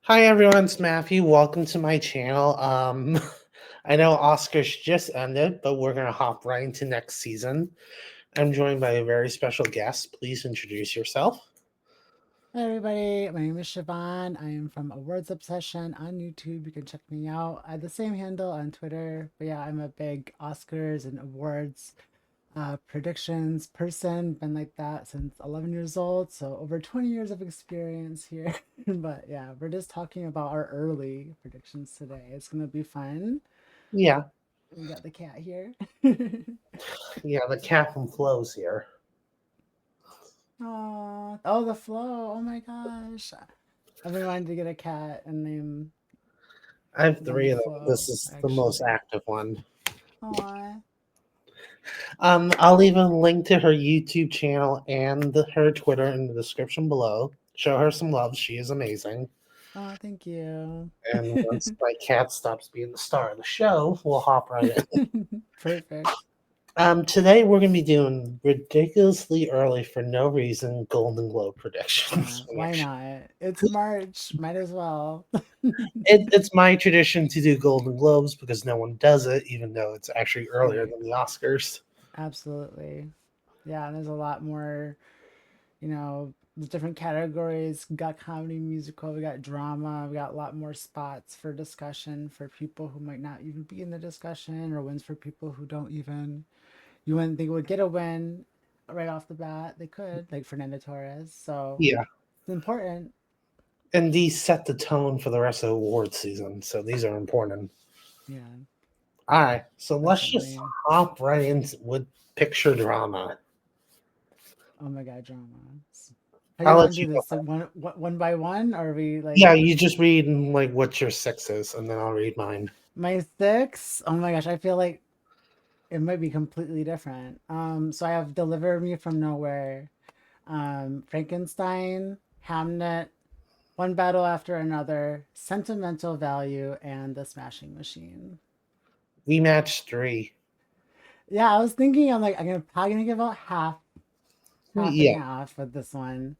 Hi everyone, it's Matthew. Welcome to my channel. I know Oscars just ended, but we're gonna hop right into next season. I'm joined by a very special guest. Please introduce yourself. Hi everybody, my name is Siobhan. I am from AwardsObsession on YouTube. You can check me out. I have the same handle on Twitter. But yeah, I'm a big Oscars and awards predictions person. Been like that since 11 years old, so over 20 years of experience here. But yeah, we're just talking about our early predictions today. It's gonna be fun. Yeah, We got the cat here. yeah, the cat from Flo's here. Oh, oh, the flow. Oh my gosh. I've been wanting to get a cat and I have name three the of them. This flow, is the most actually. active one. Aw. I'll leave a link to her YouTube channel and her Twitter in the description below. Show her some love. She is amazing. Oh, thank you. And once my cat stops being the star of the show, we'll hop right in. Perfect. Today we're gonna be doing ridiculously early for no reason Golden Globe predictions. Yeah, why not? It's March. Might as well. It's my tradition to do Golden Globes because no one does it, even though it's actually earlier Right. than the Oscars. Absolutely. Yeah, and there's a lot more, the different categories. We got comedy, musical, we got drama, we got a lot more spots for discussion for people who might not even be in the discussion, or wins for people who don't even, you wouldn't think would get a win right off the bat. They could, like Fernando Torres. So Yeah, it's important. and these set the tone for the rest of the award season, so these are important. Yeah, All right, so let's just definitely. hop right into with picture drama. Oh my God, dramas. How do you I'll want let to you do go this? Like first. one by one, or are we Yeah, like you just read like what your six is, and then I'll read mine. my six? Oh my gosh, I feel like it might be completely different. So I have Deliver Me from Nowhere, Frankenstein, Hamnet, One Battle After Another, Sentimental Value, and The Smashing Machine. We match three. Yeah, I was thinking I'm probably gonna give out half and Yeah, half with this one.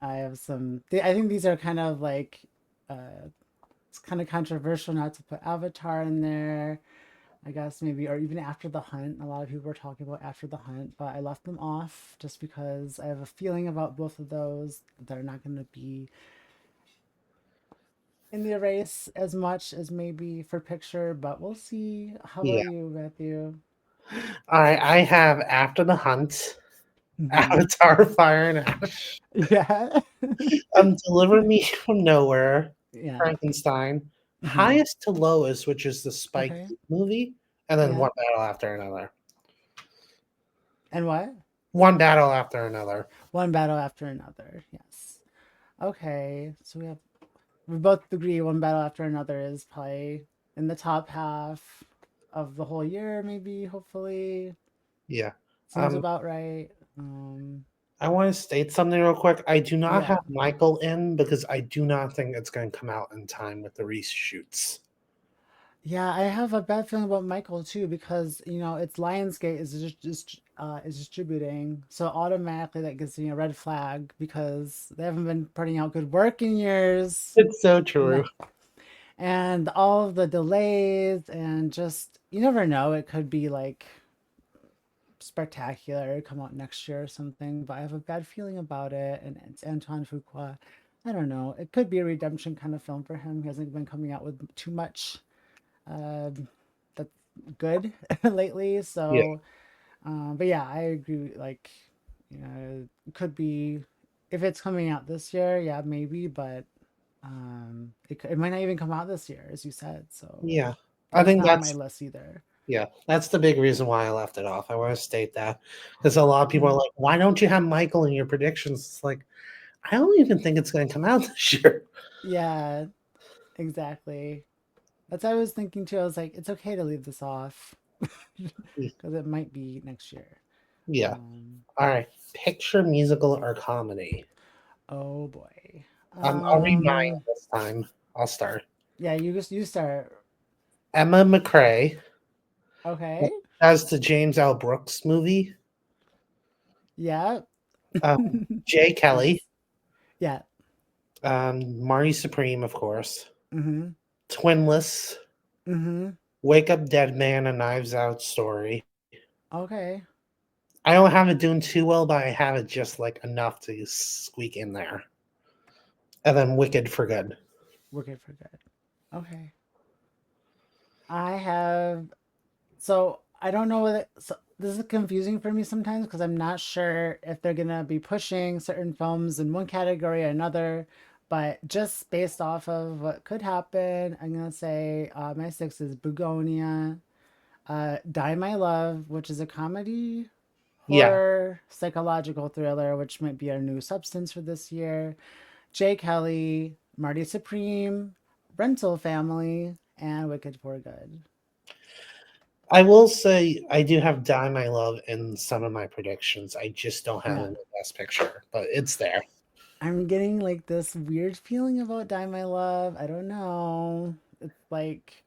I have some. I think these are kind of like uh, it's kind of controversial not to put Avatar in there. I guess maybe, or even After the Hunt. A lot of people were talking about After the Hunt, but I left them off just because I have a feeling about both of those that are not going to be in the race as much as maybe for picture, but we'll see. How yeah. about you, Matthew? All right, I have After the Hunt, Hmm. Avatar, Fire and Ash, Yeah. Deliver Me from Nowhere, Yeah. Frankenstein, Hmm. Highest to Lowest, which is the Spike Okay. Lee movie, and then Yeah. One Battle After Another. And what? One Battle After Another. One battle after another. Yes. Okay. So we both agree one battle after another is probably in the top half of the whole year, maybe, hopefully. Yeah. Seems Um, about right. Um, I want to state something real quick. I do not yeah. have Michael in because I do not think it's going to come out in time with the reshoots. Yeah, I have a bad feeling about Michael too because it's Lionsgate is distributing, so automatically that gives me a red flag because they haven't been putting out good work in years. It's so And true. that and all of the delays and just you never know, it could be like spectacular come out next year or something, but I have a bad feeling about it. And it's Antoine Fuqua. I don't know. It could be a redemption kind of film for him. He hasn't been coming out with too much that's good lately. Yeah. So, but yeah, I agree. Like, it could be if it's coming out this year, yeah, maybe, but it might not even come out this year, as you said. So Yeah. I that's think not on my that's list either. Yeah, that's the big reason why I left it off. I want to state that because a lot of people are Mhm. like, "Why don't you have Michael in your predictions?" It's like I don't even think it's going to come out this year. Yeah, exactly. That's what I was thinking too. I was like, it's okay to leave this off because it might be next year. Yeah. Um, All right. Picture musical or comedy. oh boy. I'll read mine this time. I'll start. Yeah, you start. Emma McRae Okay. as the James L. Brooks movie. Yeah. Jay Kelly Yes. Yeah. Marty Supreme, of course. Mm-hmm. Twinless. Mm-hmm. Wake Up Dead Man, a Knives Out story. Okay. I don't have it doing too well, but I have it just like enough to squeak in there. And then Wicked for Good. We're good for good. Okay. I have so I don't know whether so this is confusing for me sometimes because I'm not sure if they're gonna be pushing certain films in one category or another. But just based off of what could happen, I'm gonna say my six is Begonia, Die My Love, which is a comedy, Yeah, horror, psychological thriller, which might be our new substance for this year. Jay Kelly, Marty Supreme, Rental Family, and Wicked for Good. I will say I do have Die My Love in some of my predictions. I just don't have it Yeah. in the best picture, but it's there. I'm getting like this weird feeling about Die My Love. I don't know. It's like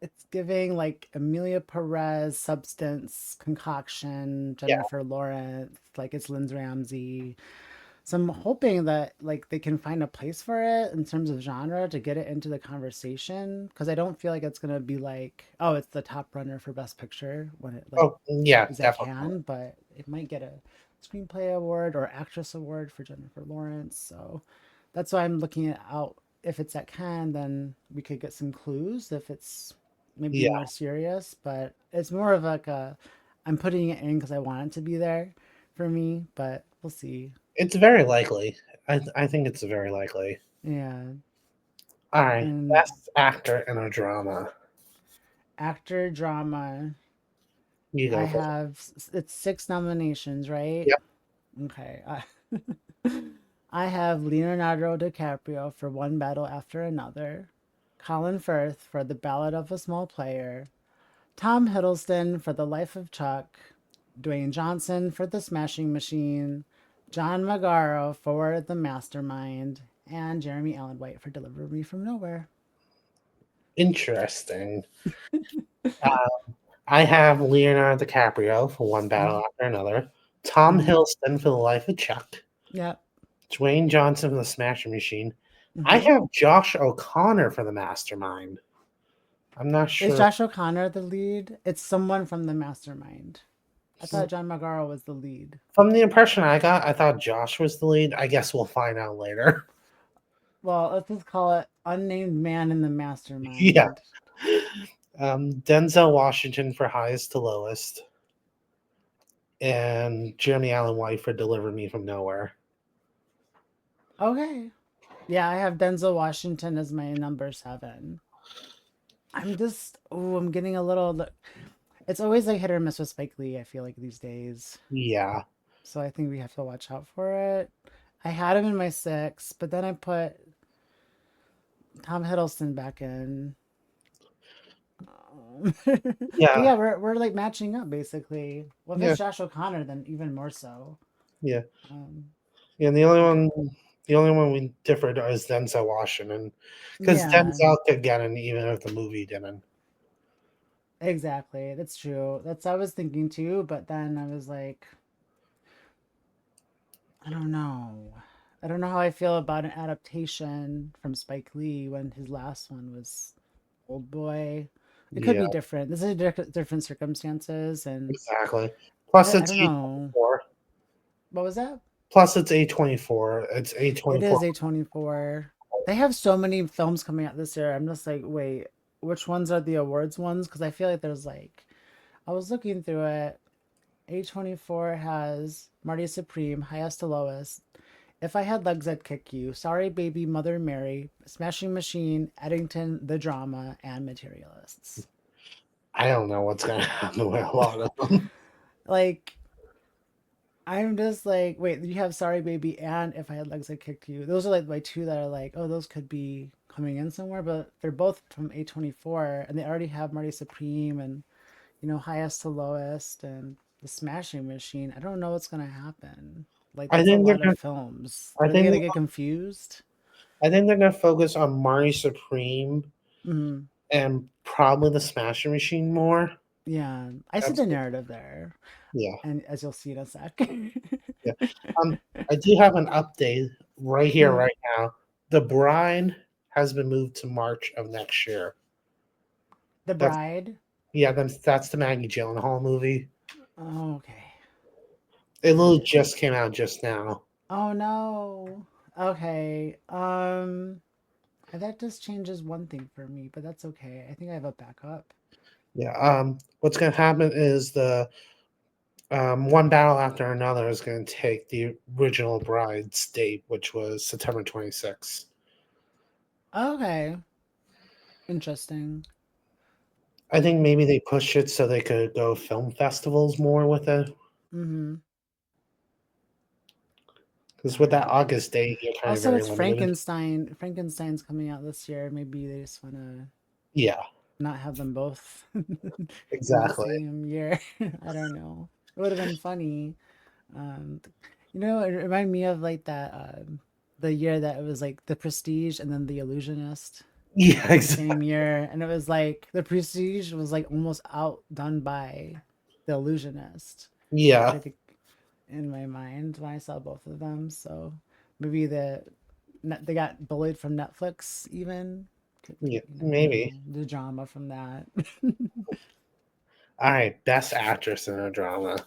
it's giving like Amelia Perez substance concoction, Yeah. Jennifer Lawrence, like it's Lindsay Ramsey. So I'm hoping that like they can find a place for it in terms of genre to get it into the conversation because I don't feel like it's gonna be like, oh, it's the top runner for Best Picture when it like Oh, yeah, is at definitely. Cannes, but it might get a screenplay award or actress award for Jennifer Lawrence. So that's why I'm looking it out. If it's at Cannes, then we could get some clues. If it's maybe Yeah, more serious, but it's more of like a I'm putting it in because I want it to be there for me, but we'll see. it's very likely. I think it's very likely. Yeah. All right, And best actor in a drama. actor drama, You I go for it. have it's six nominations, right? Yep. Okay. I have Leonardo DiCaprio for One Battle After Another, Colin Firth for The Ballad of a Small Player, Tom Hiddleston for The Life of Chuck, Dwayne Johnson for The Smashing Machine, John Magaro for The Mastermind, and Jeremy Allen White for Deliver Me from Nowhere. Interesting. I have Leonardo DiCaprio for One Mm-hmm. Battle After Another. Tom Mm-hmm. Hiddleston for The Life of Chuck. Yep. Dwayne Johnson for The Smashing Machine. I Mm-hmm. have Josh O'Connor for The Mastermind. I'm not Is sure. Josh O'Connor the lead? It's someone from the Mastermind. I thought John Magaro was the lead. From the impression I got, I thought Josh was the lead. I guess we'll find out later. Well, let's just call it Unnamed Man in the Yeah. Mastermind. Denzel Washington for Highest to Lowest, and Jeremy Allen White for Deliver Me from Nowhere. Okay. Yeah, I have Denzel Washington as my number seven. I'm getting a little. It's always like hit or miss with Spike Lee, I feel like these days. Yeah. So I think we have to watch out for it. I had him in my six, but then I put Tom Hiddleston back in. But Yeah. yeah, we're like matching up basically. Well, if Yeah. it's Josh O'Connor, then even more so. Yeah. Um, Yeah. okay. The only one we differed is Denzel Washington, because Yeah, Denzel could get in even if the movie didn't. exactly. That's true. That's I was thinking too, but then I was like, I don't know. I don't know how I feel about an adaptation from Spike Lee when his last one was Old Boy. It could Yeah. be different. This is different circumstances, and Exactly. Plus, I it's don't know. A24. What was that? Plus, it's A24. It's It A24. is A24. They have so many films coming out this year. I'm just like, wait, which ones are the awards ones? Because I feel like there's like, I was looking through it. A24 has Marty Supreme, Highest to Lowest, If I Had Legs, I'd Kick You, Sorry Baby, Mother Mary, Smashing Machine, Eddington, The Drama, and Materialists. I don't know what's going to happen with a lot of them. Like, I'm just like, wait, you have Sorry Baby and If I Had Legs, I'd Kick You. Those are like my two that are like, oh, those could be coming in somewhere, but they're both from A24 and they already have Marty Supreme and, Highest to Lowest and The Smashing Machine. I don't know what's going to happen. Like, I that's a think they're lot of going. films. I Are they going think. to get confused? I think they're going to focus on Marty Supreme Mm-hmm. and probably the Smasher Machine more. Yeah, I see That's the narrative there, yeah, and as you'll see in a sec. yeah. Um, I do have an update right here, Mm, right now. The Bride has been moved to March of next year. The That's Bride. that's the Maggie Gyllenhaal movie. Oh, okay. It literally just came out just now. Oh no. Okay. That just changes one thing for me, but that's okay. I think I have a backup. Yeah. What's gonna happen is the one battle after another is gonna take the original Bride's date, which was September 26th. Okay. Interesting. I think maybe they pushed it so they could go film festivals more with it. Mm-hmm. Because with that Okay. August date, you're kind of Also, very it's limited. Frankenstein. Frankenstein's coming out this year. Maybe they just want to Yeah, not have them both in the exactly. same year. I don't know. It would have been funny. Um, it reminded me of like that the year that it was like The Prestige and then The Illusionist Yeah, in the exactly. same year, and it was like The Prestige was like almost outdone by The Illusionist, which Yeah, I think in my mind when I saw both of them. So maybe they got bullied from Netflix even. yeah, You never maybe. know the drama from that. All right, best actress in a drama.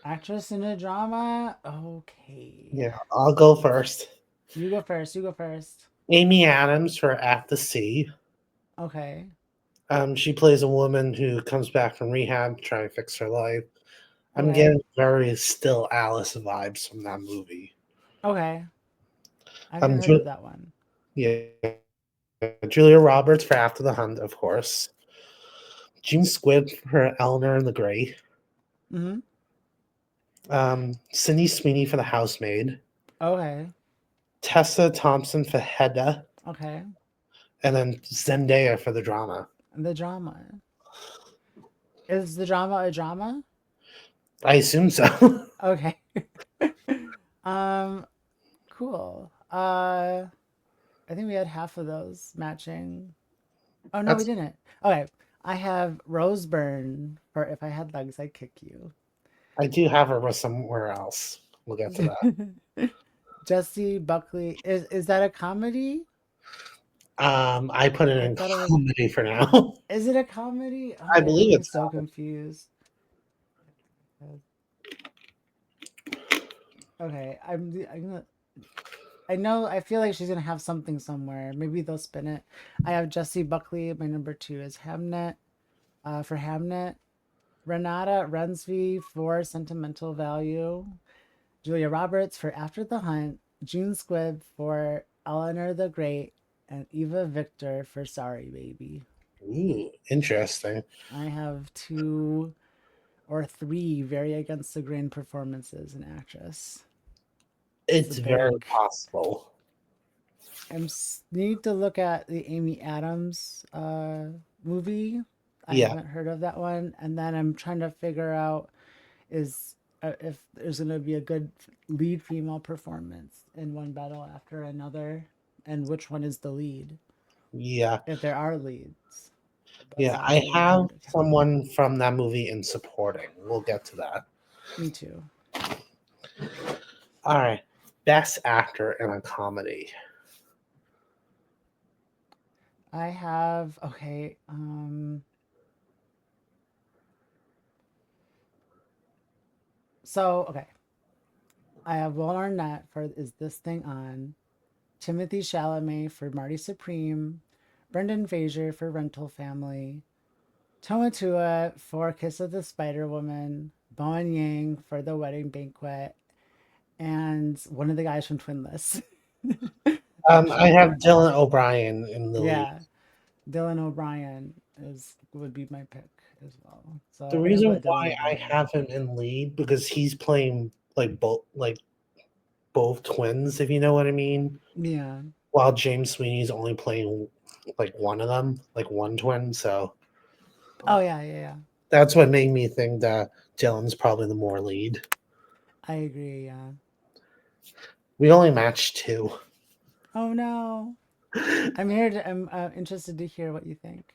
Actress in a drama. Okay, Yeah, I'll go first. you go first. You go first. Amy Adams for At the Sea. Okay. She plays a woman who comes back from rehab, trying to fix her life. I'm Okay. getting very Still Alice vibes from that movie. Okay. I haven't heard of Ju- that one. yeah, Julia Roberts for After the Hunt, of course. Gene Squibb for Eleanor and the Grey. Mm-hmm. Sydney Sweeney for The Housemaid. Okay. Tessa Thompson for Hedda. Okay. And then Zendaya for the drama. The drama. Is the drama a drama? I assume so. Okay. um, cool. I think we had half of those matching. Oh no, we That's didn't. Okay. I have Rose Byrne for If I Had Legs, I'd Kick You. I do have her with somewhere else. We'll get to that. Jesse Buckley. Is that a comedy? I put it I in thought it was. comedy for now. Is it a comedy? Oh, I that has believe me it's so comedy. confused. Okay, I'm gonna. I know. I feel like she's gonna have something somewhere. Maybe they'll spin it. I have Jessie Buckley. My number two is Hamnet. For Hamnet, Renata Rensby for Sentimental Value. Julia Roberts for After the Hunt. June Squibb for Eleanor the Great, and Eva Victor for Sorry Baby. Ooh, interesting. I have two or three very against the grain performances in actress. It's a It's very big. possible. Need to look at the Amy Adams movie. I Yeah, haven't heard of that one, and then I'm trying to figure out is if there's going to be a good lead female performance in one battle after another, and which one is the lead yeah, if there are leads. That's yeah. I also have hard to tell. someone from that movie in supporting. We'll get to that. Me too. All right. Best actor in a comedy. I have okay. So okay, I have Will Arnett for Is This Thing On? Timothy Chalamet for Marty Supreme, Brendan Fraser for Rental Family, Tomatua for Kiss of the Spider Woman, Bowen Yang for The Wedding Banquet, and one of the guys from Twinless. I have Dylan O'Brien in the lead. Yeah, Dylan O'Brien would be my pick as well. So The I'm gonna reason put Dylan why I O'Brien. have him in lead because he's playing both twins, if you know what I mean. Yeah. While James Sweeney's only playing like one of them, like one twin. So Oh yeah, yeah, yeah. that's what made me think that Dylan's probably the more lead. I agree. Yeah. We only matched two. Oh no. I'm here to. I'm interested to hear what you think.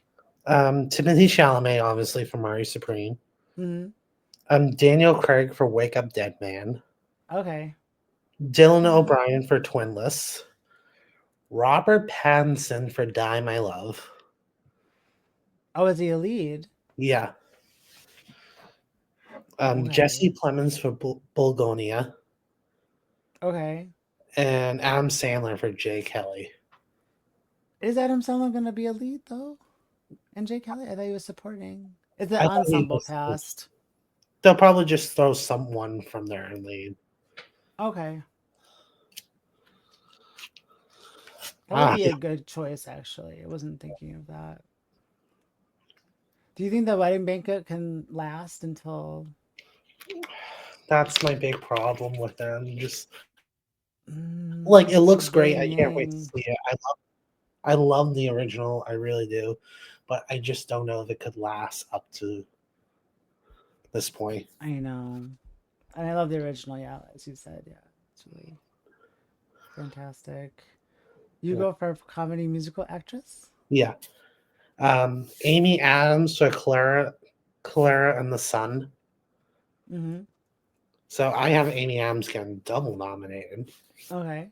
Timothy Chalamet, obviously, for Mari Supreme. Hmm. Daniel Craig for Wake Up Dead Man. Okay. Dylan Okay. O'Brien for Twinless. Robert Pattinson for Die My Love. Oh, is he a lead? Yeah. Okay. Jesse Plemons for Bulgonia. Okay. And Adam Sandler for Jay Kelly. Is Adam Sandler gonna be a lead though? And Jay Kelly? I thought he was supporting. It's the I thought he ensemble was. cast. They'll probably just throw someone from there and lead. Okay. That would Ah, be a good choice, actually. I wasn't thinking of that. Do you think the wedding banquet can last until that's my big problem with them. Just like it looks great. I can't wait to dang? see it. I love the original. I really do, but I just don't know if it could last up to this point. I know. And I love the original, yeah, as you said. Yeah, it's really fantastic. You Yeah. go for comedy musical actress? Yeah. Amy Adams for Clara and the Sun. Mm-hmm. So I have Amy Adams getting double nominated. Okay.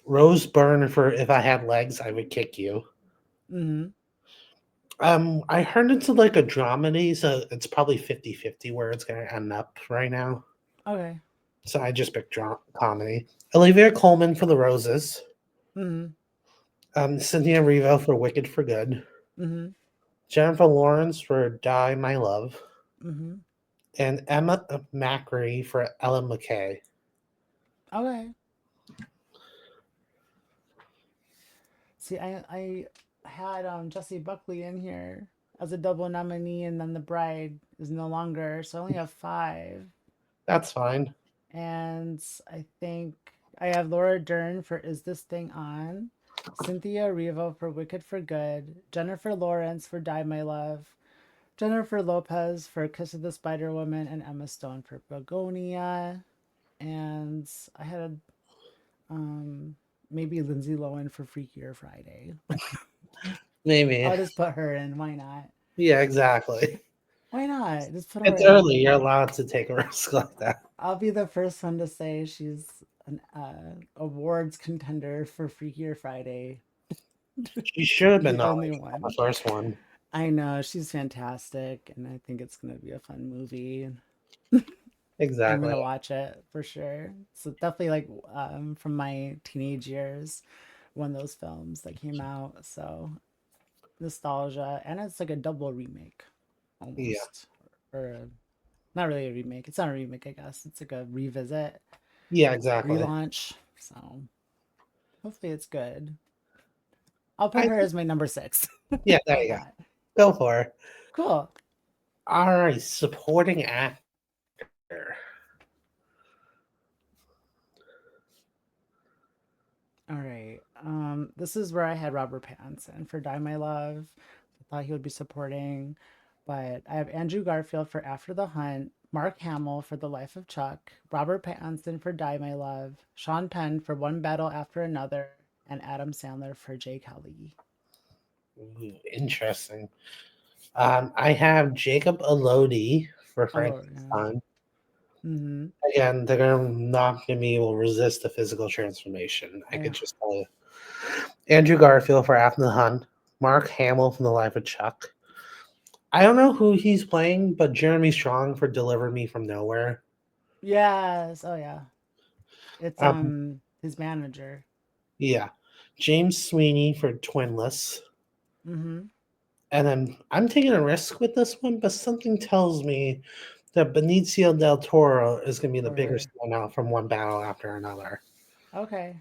Rose Byrne for If I Had Legs, I Would Kick You. Mm-hmm. I heard it's like a dramedy, so it's probably 50-50 where it's gonna end up right now. Okay. So I just picked comedy. Olivia Colman for The Roses. Mm-hmm. Cynthia Erivo for Wicked for Good. Mm-hmm. Jennifer Lawrence for Die My Love. Mm-hmm. And Emma Macri for Ellen McKay. Okay. See, I had Jesse Buckley in here as a double nominee, and then the bride is no longer, so I only have five. That's fine. And I think I have Laura Dern for Is This Thing On, Cynthia Erivo for Wicked for Good, Jennifer Lawrence for Die My Love, Jennifer Lopez for Kiss of the Spider Woman, and Emma Stone for Begonia. And I had um maybe Lindsay Lohan for Freakier Friday. Maybe. I'll just put her in. Why not? Yeah, exactly. Why not? Just put her It's in. early. You're allowed to take a risk like that. I'll be the first one to say she's an awards contender for Freakier Friday. She should have been The only nominated for the one. first one. I know she's fantastic, and I think it's gonna be a fun movie. I'm Exactly. gonna watch it for sure. So definitely like from my teenage years, one of those films that came out. So nostalgia, and it's like a double remake, Yeah. almost, or not really a remake. It's not a remake, I guess. It's like a revisit, Yeah, exactly. relaunch. So hopefully it's good. I'll put I her as my number six. Yeah, there How's you go. that? Go for it. Cool. All right, supporting actor. All right. This is where I had Robert Pattinson for Die My Love. I thought he would be supporting, but I have Andrew Garfield for After the Hunt, Mark Hamill for The Life of Chuck, Robert Pattinson for Die My Love, Sean Penn for One Battle After Another, and Adam Sandler for Jay Kelly. Ooh, interesting. I have Jacob Elordi for Oh yeah. Frankenstein. Mm-hmm. Again, they're gonna not gonna be able to resist the physical transformation. I could Yeah. just tell you. Andrew Garfield for After the Hunt. Mark Hamill from The Life of Chuck. I don't know who he's playing, but Jeremy Strong for Deliver Me from Nowhere. Yes. Oh yeah. It's Um, his manager. yeah. James Sweeney for Twinless. Mm-hmm. And then I'm taking a risk with this one, but something tells me that Benicio del Toro is going to be the bigger For standout from one battle after another. okay.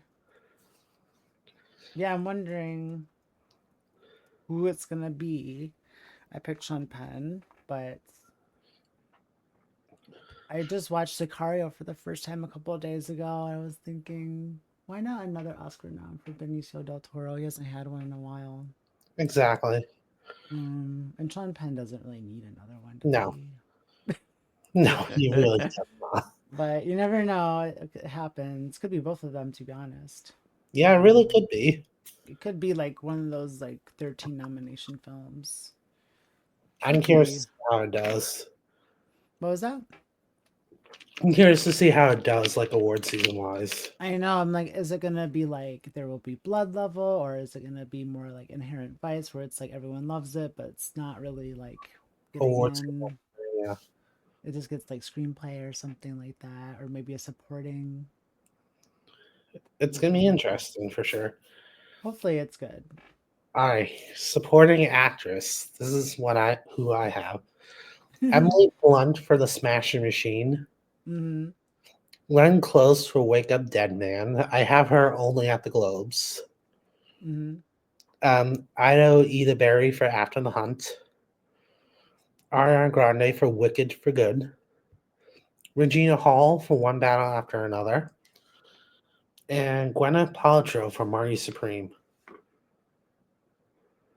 Yeah, I'm wondering who it's gonna be. I picked Sean Penn, but I just watched Sicario for the first time a couple of days ago. I was thinking, why not another Oscar nom for Benicio del Toro? He hasn't had one in a while. Exactly. And Sean Penn doesn't really need another one, does No, no, you really he? do not. But you never know. It happens. Could be both of them, to be honest. Yeah, it really could be. It could be like one of those like 13 nomination films. I'm Could curious be. to see how it does. What was that? I'm curious to see how it does, like award season wise. I know. I'm like, is it gonna be like there will be blood level, or is it gonna be more like Inherent Vice, where it's like everyone loves it, but it's not really like getting Awards, in. yeah. It just gets like screenplay or something like that, or maybe a supporting. It's We'll gonna be see. interesting for sure. Hopefully, it's good. All right, supporting actress. This is what I who I have. Mm-hmm. Emily Blunt for The Smashing Machine. Mm-hmm. Glenn Close for Wake Up Dead Man. I have her only at the Globes. Ido Berry for After the Hunt. Ariana Grande for Wicked for Good. Regina Hall for One Battle After Another. And Gwyneth Paltrow for Marty Supreme.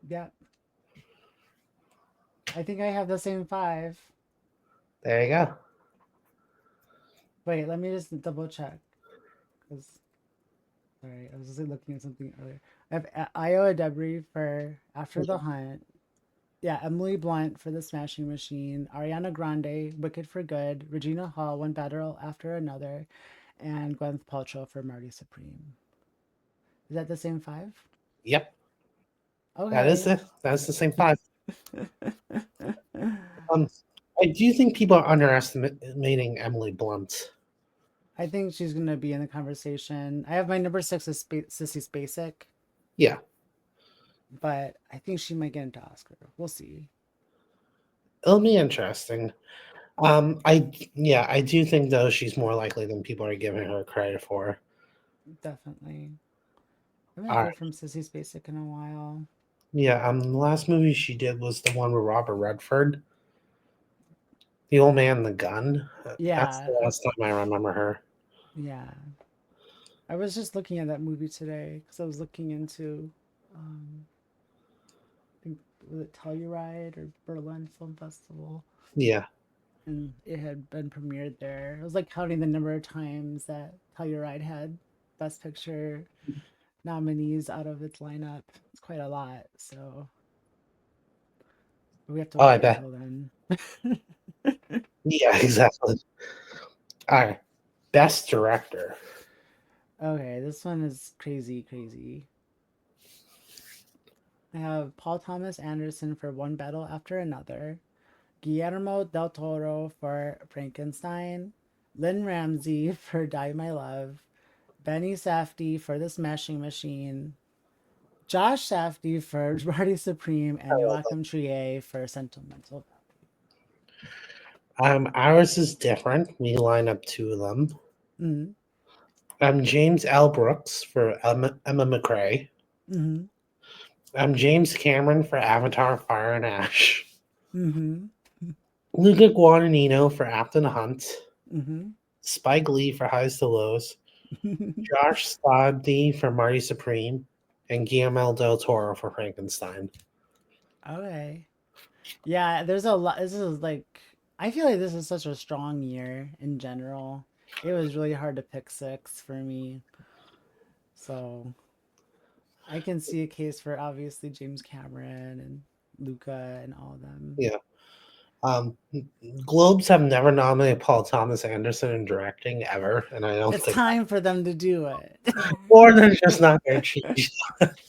Yeah, I think I have the same five. There you go. Wait, let me just double check. Because sorry, I was just looking at something earlier. I have Io Debris for After the Hunt. Yeah, Emily Blunt for The Smashing Machine. Ariana Grande, Wicked for Good. Regina Hall, One Battle After Another, and Gwyneth Paltrow for Marty Supreme. Is that the same five? Yep, that is Okay. it. That's the same five. Um, I do think people are underestimating Emily Blunt. I think she's gonna be in the conversation. I have my number six is Sissy Spacek, Yeah, but I think she might get into Oscar. We'll see. it'll be interesting. I do think though she's more likely than people are giving her credit for. Definitely. I haven't All right. heard from Sissy Spacek in a while. Yeah, the last movie she did was the one with Robert Redford, The Old Man and the Gun. That's Yeah, the last time I remember her. yeah. I was just looking at that movie today because I was looking into, I think was it Telluride or Berlin Film Festival, Yeah. and it had been premiered there. I was like counting the number of times that Telluride had Best Picture nominees out of its lineup. It's quite a lot, so we have to Oh, I wait bet. until then. Yeah, exactly. All right. Best Director. Okay, this one is crazy, crazy. I have Paul Thomas Anderson for One Battle After Another, Guillermo del Toro for Frankenstein, Lynn Ramsey for Die My Love, Benny Safdie for The Smashing Machine, Josh Safdie for Marty Supreme, and Joachim Trier for Sentimental Ours is different. We line up two of them. Value. James L. Brooks for Emma McRae. Mm-hmm. James Cameron for Avatar: Fire and Ash. Mm-hmm. Luca Guadagnino for After the Hunt. Mm-hmm. Spike Lee for Highs to Lows. Mm-hmm. Josh Stodney for Marty Supreme. And Guillermo del Toro for Frankenstein. Okay. Yeah, there's a lot. This is like, I feel like this is such a strong year in general. It was really hard to pick six for me. So I can see a case for obviously James Cameron and Luca and all of them. Yeah. Um, Globes have never nominated Paul Thomas Anderson in directing ever, and I don't It's think, time for them to do it. or they're just not their cheese.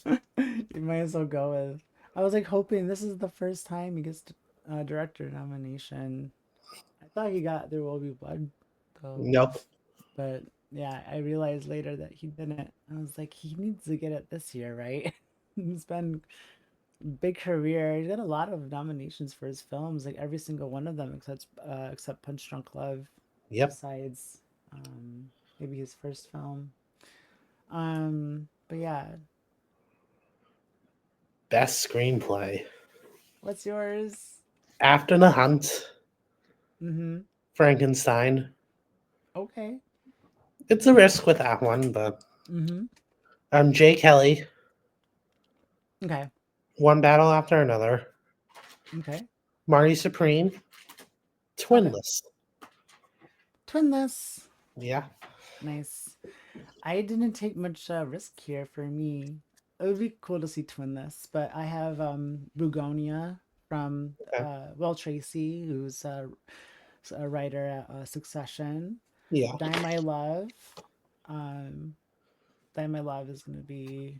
You might as well go with. I was like hoping this is the first time he gets director nomination. I thought he got There Will Be Blood though, Nope. but yeah, I realized later that he didn't. I was like, he needs to get it this year, right? He's been big career. He's got a lot of nominations for his films, like every single one of them except Punch Drunk Love, Yep. besides maybe his first film. But yeah, Best screenplay. what's yours? After the Hunt, Mm-hmm. Frankenstein. Okay. It's a risk with that one, but Mm-hmm. Jay Kelly, Okay. One Battle After Another, Okay. Marty Supreme, Okay. Twinless. Twinless. Yeah. Nice. I didn't take much risk here for me. It would be cool to see Twinless, but I have Bugonia from Okay. Will Tracy, who's a writer at Succession. Yeah. Die My Love. Um, Die My Love is going to be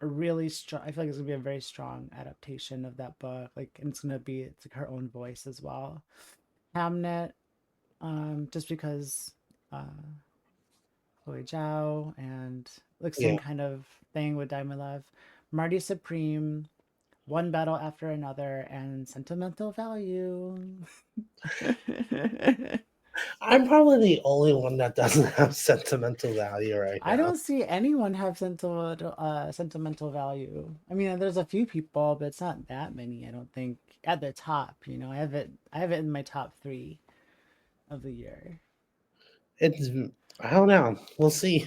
a really strong. I feel like it's gonna be a very strong adaptation of that book. Like, and it's like her own voice as well. Hamnet, just because uh, Chloe Zhao and like same Yeah. kind of thing with Diamond Love. Marty Supreme, One Battle After Another, and Sentimental Value. I'm probably the only one that doesn't have sentimental value right I now. don't see anyone have sentimental value. I mean, there's a few people, but it's not that many. I don't think at the top. I have it in my top three of the year. It's I don't know. We'll see.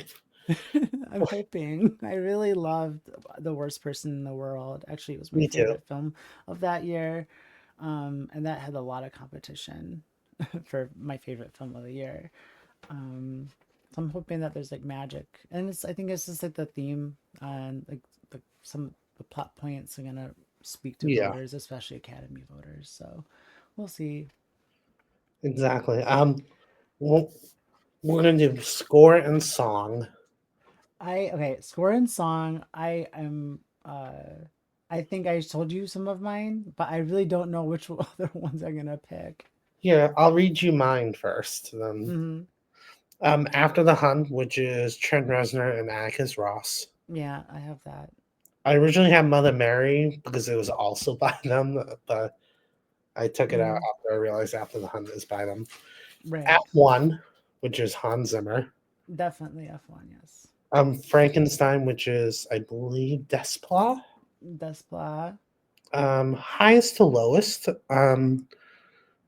I'm hoping. I really loved The Worst Person in the World. Actually, it was my Me too. favorite film of that year, and that had a lot of competition for my favorite film of the year. Um, so I'm hoping that there's like magic, and I think it's just like the theme and like some the plot points are gonna speak to Yeah, voters, especially Academy voters. So we'll see. exactly. Well, we're gonna do score and song. Score and song. I think I told you some of mine, but I really don't know which other ones I'm gonna pick. Here, I'll read you mine first. Then, Hmm. After the Hunt, which is Trent Reznor and Atticus Ross. Yeah, I have that. I originally had Mother Mary because it was also by them, but I took it out Hmm. after I realized After the Hunt is by them. Right. F1, which is Hans Zimmer. Definitely F1, yes. Frankenstein, which is I believe Desplat. Desplat. Highest to lowest.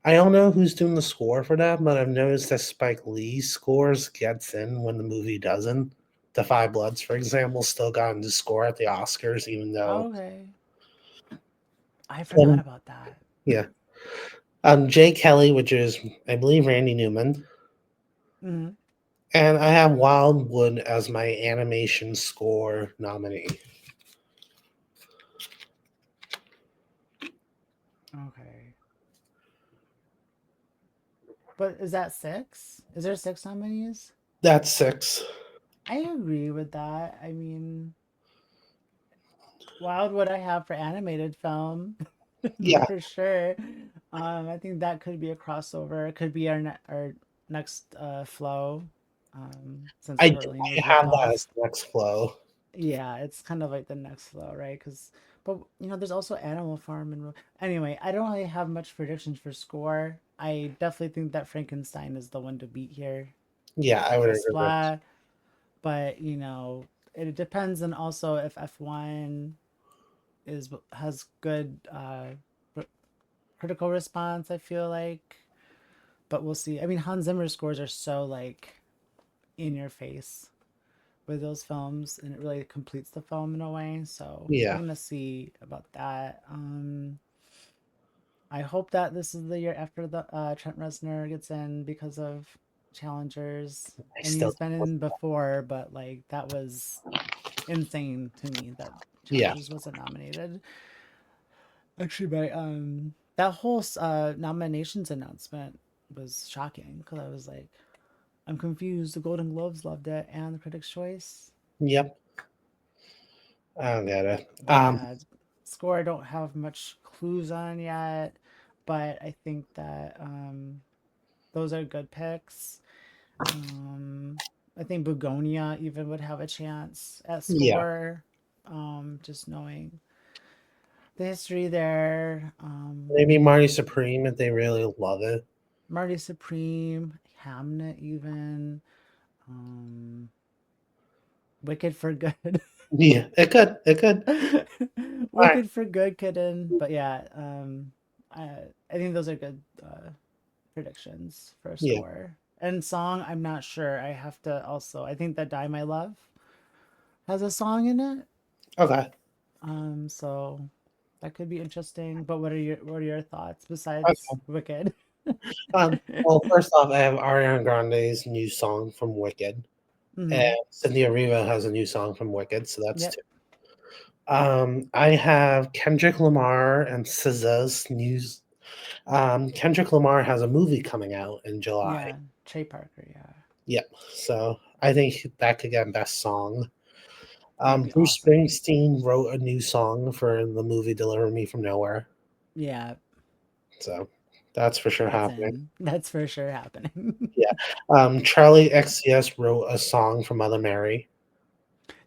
I don't know who's doing the score for that, but I've noticed that Spike Lee's scores gets in when the movie doesn't. The Five Bloods, for example, still got into score at the Oscars, even though. Okay. I forgot about that. Yeah. Jay Kelly, which is I believe Randy Newman, Hmm. and I have Wildwood as my animation score nominee. Okay. But is that six? Is there six nominees? That's six. I agree with that. I mean, Wildwood I have for animated film Yeah, for sure. I think that could be a crossover. It could be our next flow. Since we're only a I week have that as off. the next flow. Yeah, it's kind of like the next flow, right? But there's also Animal Farm and anyway, I don't really have much predictions for score. I definitely think that Frankenstein is the one to beat here. Yeah, I would agree with. Desplat, but it depends on also if F1 has good r- critical response, I feel like. But we'll see. I mean, Hans Zimmer's scores are so like in your face with those films, and it really completes the film in a way. So we're Yeah, gonna see about that. I hope that this is the year after the Trent Reznor gets in because of Challengers. I I mean, still. he's been in before, but like that was insane to me that Yeah, Challengers wasn't nominated. Actually, by that whole nominations announcement was shocking because I was like, I'm confused. The Golden Globes loved it and the Critics' Choice. yep. I don't get it. But yeah, score I don't have much clues on yet, but I think that those are good picks. Um, I think Begonia even would have a chance at Yeah, score, just knowing the history there. maybe Marty Supreme if they really love it. Marty Supreme, Hamnet even, um, Wicked for Good. Yeah, it could. It could. All right. Wicked for Good kitten. But yeah, I think those are good predictions for a Yeah. score. And song, I'm not sure. I have to also. I think that Die My Love has a song in it. Okay. So that could be interesting. But what are your thoughts besides Okay. Wicked? Well, first off, I have Ariana Grande's new song from Wicked, and Hmm. Cynthia Erivo has a new song from Wicked, so that's Yep. two. I have Kendrick Lamar and SZA's news. Kendrick Lamar has a movie coming out in July. Yeah, Trey Parker. Yeah, Yep. So I think that could get best song. that'd be Bruce awesome. Springsteen wrote a new song for the movie Deliver Me from Nowhere. Yeah, So that's for sure that's happening. in. That's for sure happening. Yeah. Charlie XCS wrote a song for Mother Mary.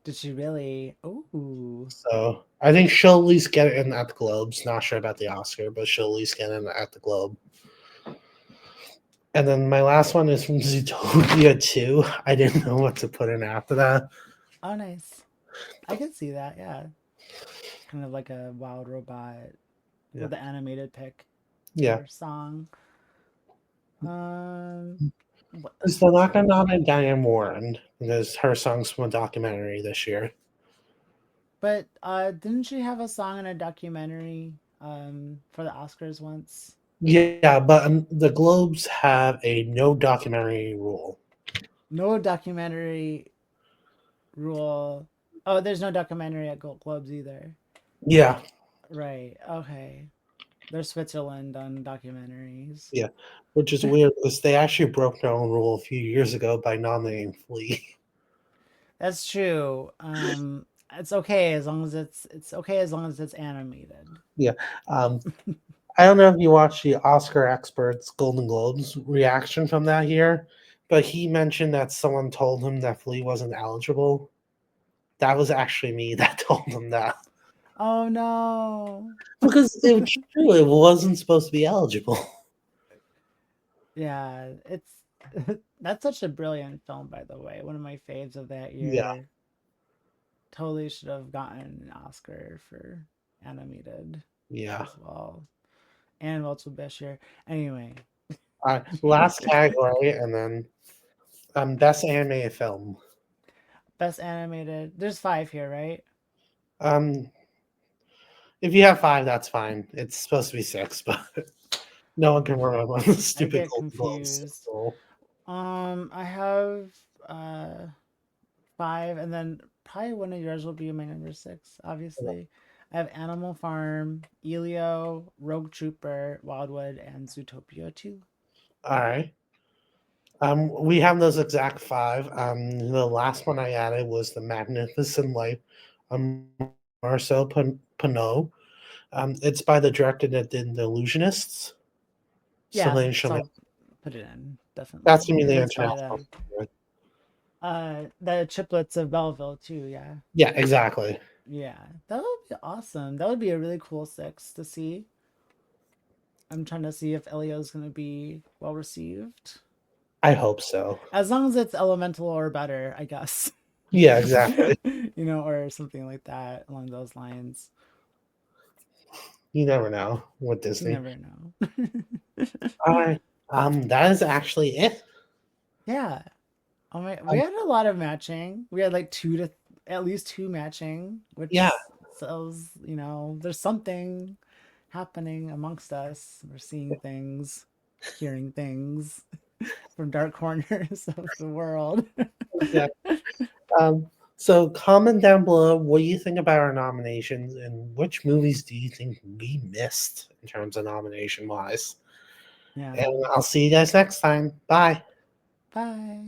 Did she really? Ooh. So I think she'll at least get it in at the Globes. Not sure about the Oscar, but she'll at least get in at the Globe. And then my last one is from Zootopia 2. I didn't know what to put in after that. Oh, nice. I can see that. Yeah, kind of like a wild robot Yeah. with the animated pick Yeah. for song. What Because else they're was not going to there? nominate Diane Warren because her song's from a documentary this year. But didn't she have a song in a documentary for the Oscars once? Yeah, but the Globes have a no documentary rule. No documentary rule. Oh, there's no documentary at Globes either. Yeah, Right. Okay. There's Switzerland on documentaries. yeah, which is weird because they actually broke their own rule a few years ago by nominating Flea. That's true. It's okay as long as it's okay as long as it's animated. Yeah. Um, I don't know if you watched the Oscar experts Golden Globes reaction from that year, but he mentioned that someone told him that Flea wasn't eligible. That was actually me that told him that. Oh no. Because it was true, it wasn't supposed to be eligible. Yeah, it's that's such a brilliant film, by the way. One of my faves of that Yeah, year. Totally should have gotten an Oscar for animated yeah. as well. And AwardsObsession. Anyway, Last category, and then best animated film. best animated. There's five here, right? Um, if you have five, that's fine. It's supposed to be six, but no one can Okay. remember the I stupid get Golden Globes. confused. So, I have uh five, and then probably one of yours will be my number six, obviously. I have Animal Farm, Elio, Rogue Trooper, Wildwood, and Zootopia 2. all right. We have those exact five. The last one I added was the Magnificent Life of Marcel Pinot. It's by the director that did The Illusionists. Yeah, Celine so Chaumet. I'll put it in, That's definitely, gonna be because the it's by international. them. The Triplets of Belleville, too, yeah. Yeah, exactly. Yeah, that would be awesome. That would be a really cool six to see. I'm trying to see if Elio's going to be well received. I hope so. As long as it's elemental or better, I guess. Yeah, exactly. Or something like that along those lines. You never know with You Disney. never know. All right. That is actually it. Yeah. Oh my, we Um, had a lot of matching. We had like at least two matching, which yeah, tells, there's something happening amongst us. We're seeing things, hearing things from dark corners of the world. yeah. Um, so comment down below what do you think about our nominations and which movies do you think we missed in terms of nomination wise. Yeah. And I'll see you guys next time. Bye. Bye.